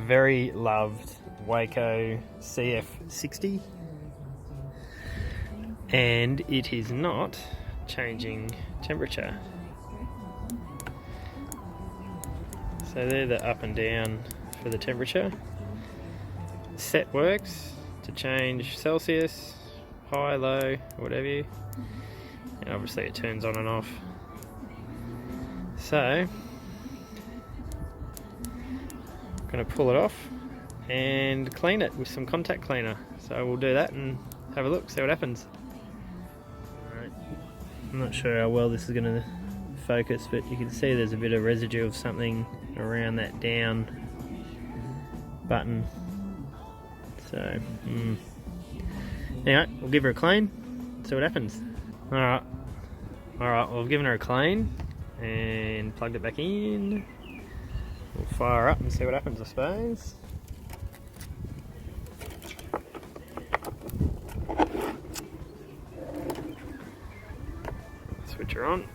very loved Waeco CF-60, and it is not changing temperature. So they're the up and down for the temperature. Set works to change Celsius, high, low, whatever, and obviously it turns on and off. So I'm going to pull it off and clean it with some contact cleaner. So we'll do that and have a look, see what happens. Alright, I'm not sure how well this is going to focus, but you can see there's a bit of residue of something around that down button. So anyway, we'll give her a clean, see what happens. Alright, well, we've given her a clean and plugged it back in. We'll fire up and see what happens, I suppose. Switch her on.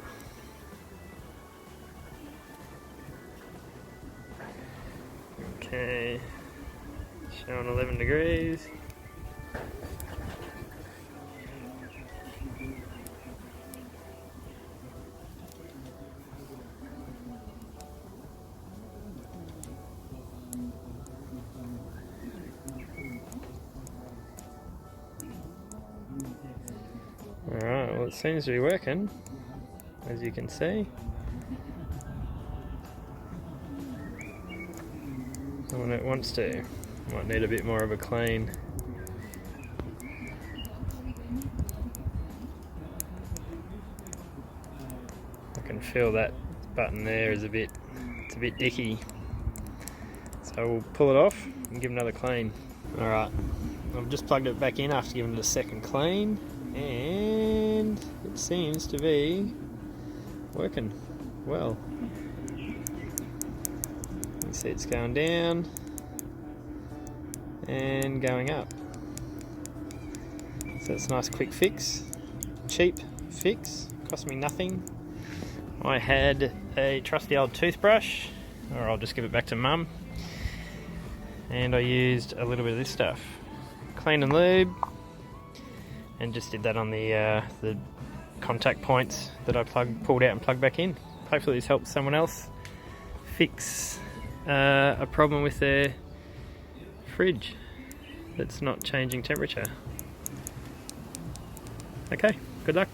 Okay, showing 11 degrees. Alright, well, it seems to be working, as you can see. When it wants to, might need a bit more of a clean. I can feel that button there is it's a bit dicky. So we'll pull it off and give it another clean. Alright, I've just plugged it back in after giving it a second clean, and it seems to be working well. You see it's going down and going up. So it's a nice quick fix, cheap fix, cost me nothing. I had a trusty old toothbrush, or I'll just give it back to Mum, and I used a little bit of this stuff, clean and lube, and just did that on the contact points that I pulled out and plugged back in. Hopefully this helps someone else fix a problem with their fridge that's not changing temperature. Okay, good luck.